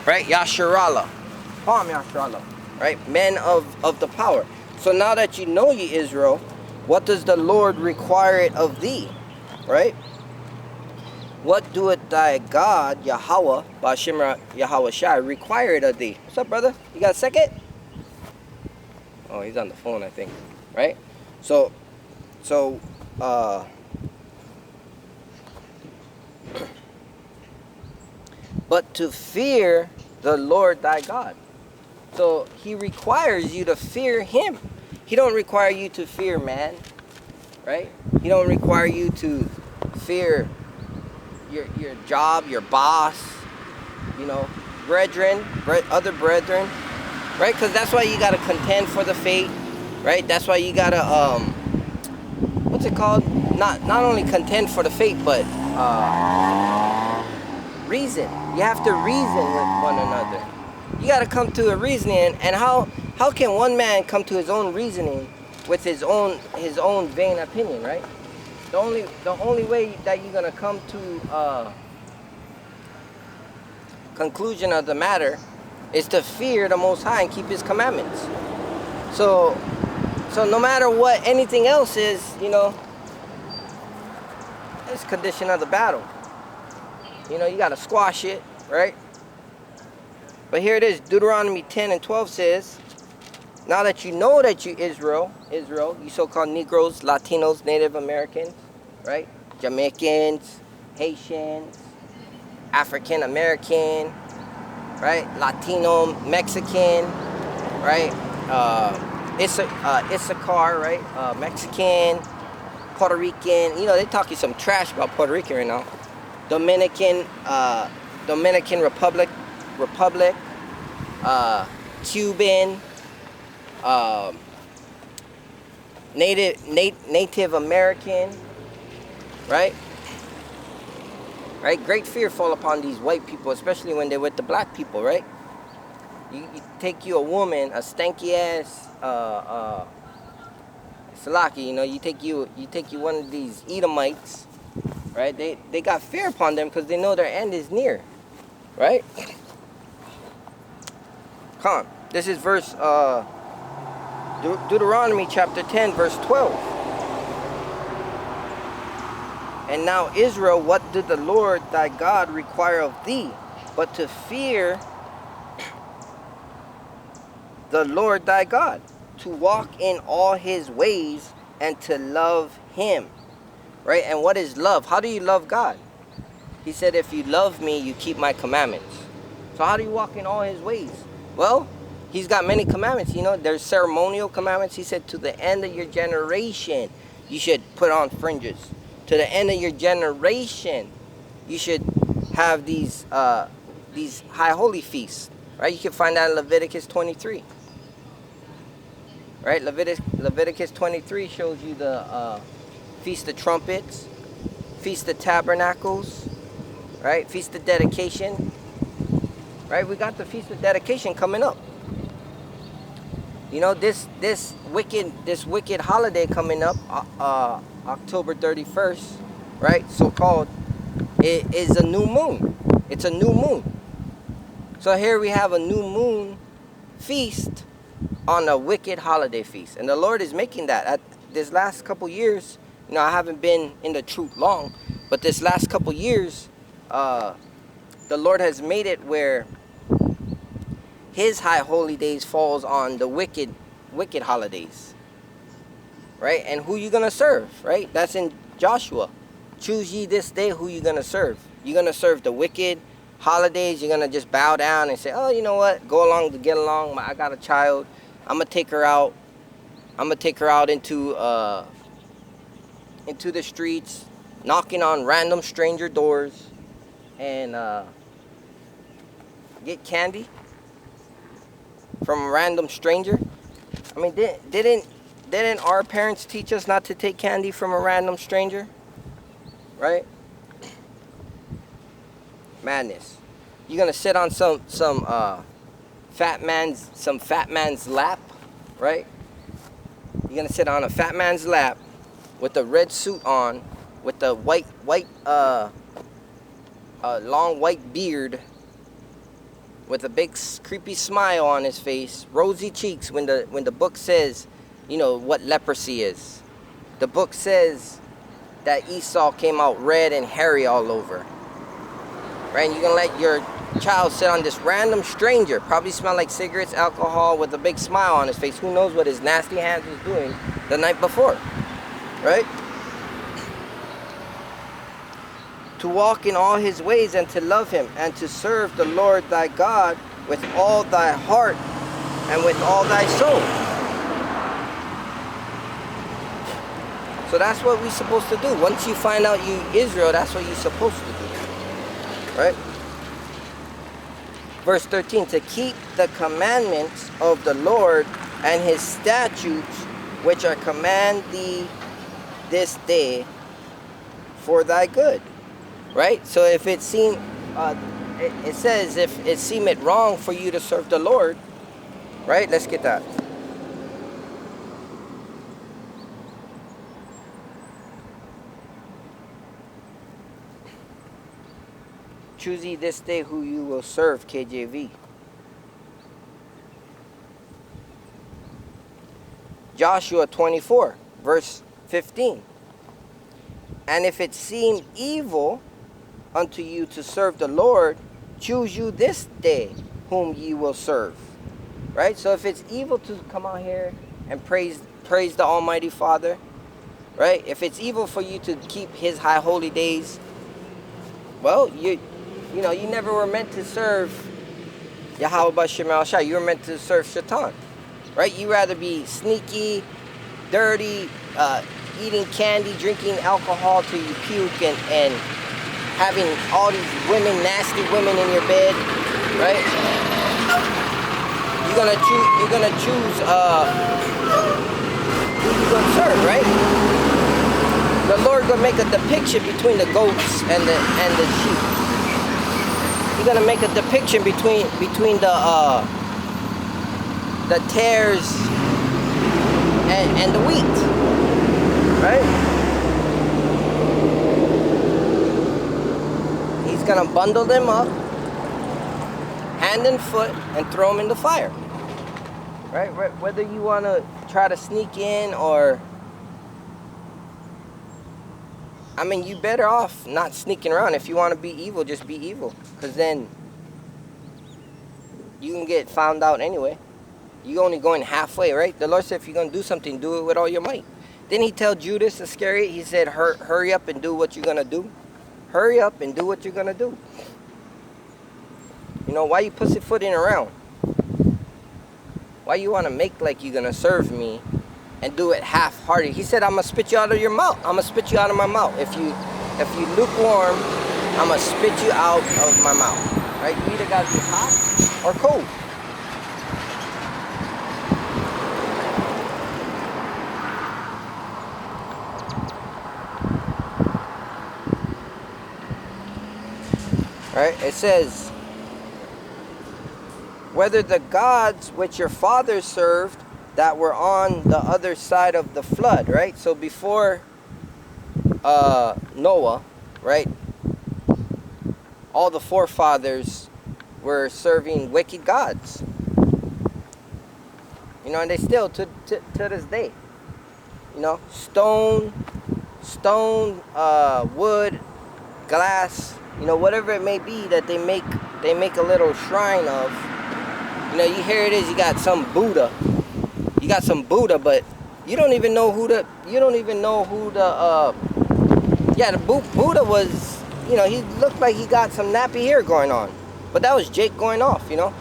right? Yasharallah. Call him Yasharallah, right? Men of the power. So now that you know, ye Israel, what does the Lord require it of thee, right? What doeth thy God, Yahweh, Bashimra Yahweh Shai, require it of thee? What's up, brother? You got a second? Oh, he's on the phone, I think, right? So, but to fear the Lord thy God. So he requires you to fear him. He don't require you to fear man, right? He don't require you to fear your job, your boss, you know, brethren, other brethren, right? Because that's why you got to contend for the faith, right? That's why you got to, what's it called? Not only contend for the faith, but reason. You have to reason with one another. You got to come to a reasoning. And how can one man come to his own reasoning with his own vain opinion, right? The only way that you're gonna come to conclusion of the matter is to fear the Most High and keep His commandments. So no matter what anything else is, you know, it's condition of the battle. You know, you gotta squash it, right? But here it is, Deuteronomy 10:12 says, now that you know that you Israel, you so-called Negroes, Latinos, Native Americans, right? Jamaicans, Haitians, African American, right? Latino, Mexican, right? Issachar, right? Mexican, Puerto Rican. You know, they talking some trash about Puerto Rican right now. Dominican Republic, Cuban, Native American, right? Right? Great fear fall upon these white people, especially when they're with the black people, right? You take you a woman, a stanky ass, Salaki, you know, you take you one of these Edomites, right? They got fear upon them because they know their end is near, right? Come on. This is verse Deuteronomy chapter 10, verse 12. And now, Israel, what did the Lord thy God require of thee, but to fear the Lord thy God, to walk in all his ways, and to love him, right? And what is love? How do you love God? He said, if you love me, you keep my commandments. So how do you walk in all his ways? Well, he's got many commandments. You know, there's ceremonial commandments. He said, to the end of your generation, you should put on fringes. To the end of your generation, you should have these high holy feasts, right? You can find that in Leviticus 23, right? Leviticus 23 shows you the Feast of Trumpets, Feast of Tabernacles, right? Feast of Dedication, right? We got the Feast of Dedication coming up. You know, this wicked holiday coming up, October 31st, right? So-called, it is a new moon. It's a new moon. So here we have a new moon feast on a wicked holiday feast. And the Lord is making that. At this last couple years, you know, I haven't been in the truth long, but this last couple years, the Lord has made it where his high holy days falls on the wicked holidays, right? And who you gonna serve, right? That's in Joshua. Choose ye this day who you gonna serve. You gonna serve the wicked holidays? You're gonna just bow down and say, oh, you know what? Go along to get along. I got a child. I'm gonna take her out. I'm gonna take her out into the streets, knocking on random stranger doors, and get candy from a random stranger. I mean, didn't our parents teach us not to take candy from a random stranger? Right? Madness. You're gonna sit on some fat man's lap, right? You're gonna sit on a fat man's lap with a red suit on, with the long white beard, with a big creepy smile on his face, rosy cheeks when the book says, you know, what leprosy is. The book says that Esau came out red and hairy all over. Right? And you're going to let your child sit on this random stranger, probably smell like cigarettes, alcohol, with a big smile on his face. Who knows what his nasty hands was doing the night before. Right? To walk in all his ways and to love him and to serve the Lord thy God with all thy heart and with all thy soul. So that's what we're supposed to do. Once you find out you Israel, that's what you're supposed to do. Right? Verse 13, to keep the commandments of the Lord and his statutes, which I command thee this day for thy good. Right? So if it seemed, it says, if it seemeth wrong for you to serve the Lord, right? Let's get that. Choose ye this day who you will serve, KJV. Joshua 24, verse 15. And if it seem evil unto you to serve the Lord, choose you this day whom ye will serve. Right? So if it's evil to come out here and praise the Almighty Father, right? If it's evil for you to keep his high holy days, well, you know, you never were meant to serve Yahweh B'Shem El Shai. You were meant to serve Shaitan. Right? You rather be sneaky, dirty, eating candy, drinking alcohol till you puke, and having all these women, nasty women in your bed, right? You're gonna choose who you're gonna serve, right? The Lord gonna make a depiction between the goats and the sheep. He's gonna make a depiction between the tares and the wheat, right? He's gonna bundle them up, hand and foot, and throw them in the fire. Right? Whether you want to try to sneak in or, I mean, you better off not sneaking around. If you want to be evil, just be evil, because then you can get found out anyway. You're only going halfway, right? The Lord said, if you're gonna do something, do it with all your might. Didn't he tell Judas Iscariot? He said, hurry up and do what you're gonna do. Hurry up and do what you're gonna do. You know, why you pussyfooting around? Why you want to make like you're gonna serve me and do it half-hearted? He said, I'm gonna spit you out of your mouth. I'm gonna spit you out of my mouth. If you lukewarm, I'm gonna spit you out of my mouth. Right? You either gotta be hot or cold. Right? It says, whether the gods which your fathers served that were on the other side of the flood, right? So before Noah, right? All the forefathers were serving wicked gods. You know, and they still to this day. You know, stone, wood, glass, you know, whatever it may be that they make a little shrine of. You know, here it is, you got some Buddha. You got some Buddha, but you don't even know who the Buddha was. You know, he looked like he got some nappy hair going on. But that was Jake going off, you know.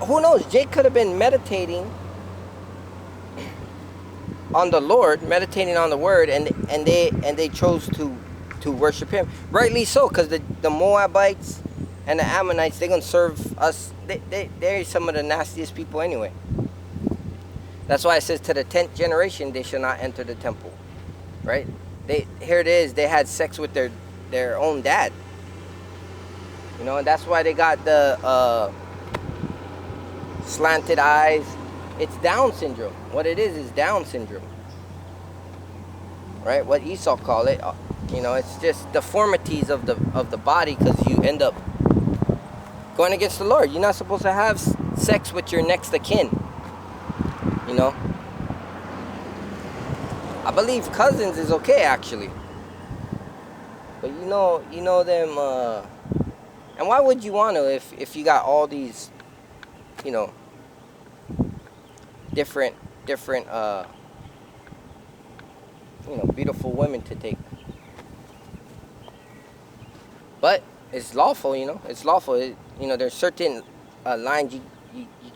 Who knows? Jake could have been meditating on the Lord, meditating on the word, and they chose to worship him. Rightly so, because the Moabites and the Ammonites, they're going to serve us. They're some of the nastiest people anyway. That's why it says, to the 10th generation, they shall not enter the temple. Right? Here it is, they had sex with their own dad. You know, and that's why they got the slanted eyes. It's Down syndrome. What it is Down syndrome. Right? What Esau called it. You know, it's just deformities of the body, because you end up going against the Lord. You're not supposed to have sex with your next of kin. You know. I believe cousins is okay actually. But you know them. And why would you want to if you got all these, you know, different beautiful women to take. But it's lawful, it's lawful. There's certain lines you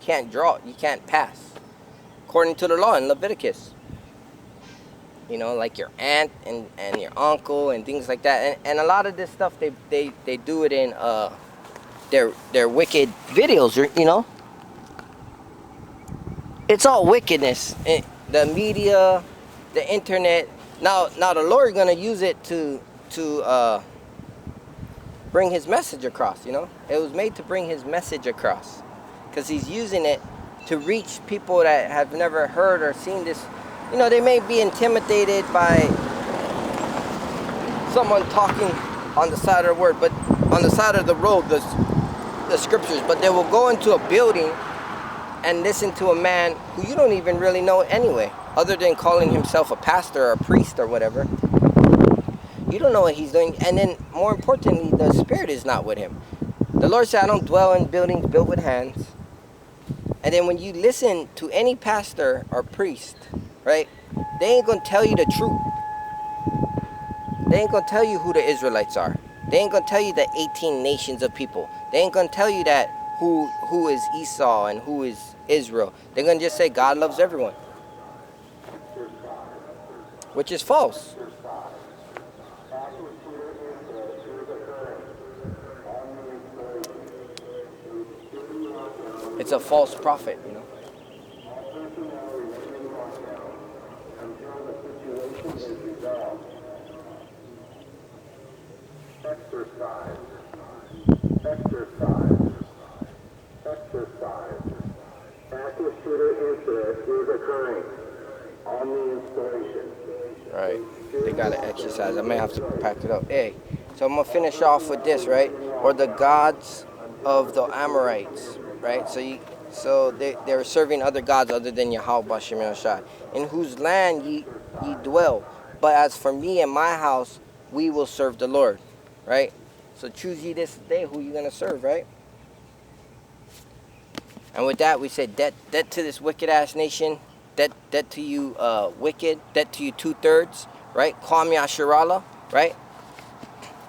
can't draw, you can't pass, according to the law in Leviticus. Like your aunt and your uncle and things like that. And a lot of this stuff, they do it in their wicked videos, It's all wickedness. The media, the internet. Now the Lord is going to use it to bring his message across, It was made to bring his message across. Because he's using it to reach people that have never heard or seen this. They may be intimidated by someone talking on the side of the word, but on the side of the road, the scriptures. But they will go into a building and listen to a man who you don't even really know anyway, other than calling himself a pastor or a priest or whatever. You don't know what he's doing. And then, more importantly, the Spirit is not with him. The Lord said, I don't dwell in buildings built with hands. And then when you listen to any pastor or priest, right, they ain't going to tell you the truth. They ain't going to tell you who the Israelites are. They ain't going to tell you the 18 nations of people. They ain't going to tell you that who is Esau and who is Israel. They're going to just say God loves everyone, which is false. It's a false prophet, Exercise. Active shooter incident is occurring on the installation. Right. They gotta exercise. I may have to pack it up. Hey, so I'm gonna finish off with this, right? Or the gods of the Amorites, right? So they were serving other gods other than Yahweh Bashem Shai, in whose land ye dwell. But as for me and my house, we will serve the Lord, right? So choose ye this day who you're gonna serve, right? And with that, we said debt to this wicked ass nation, debt to you wicked, debt to you 2/3, right? Kwam Yasharala, right?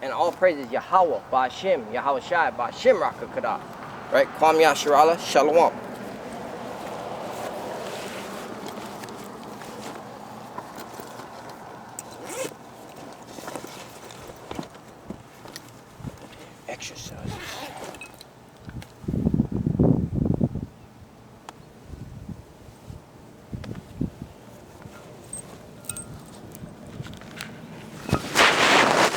And all praises Yahweh, Ba'ashim, Yahweh Shai, Ba'ashim Rakakadah, right? Kwam Yasharala, Shalom. Exercises.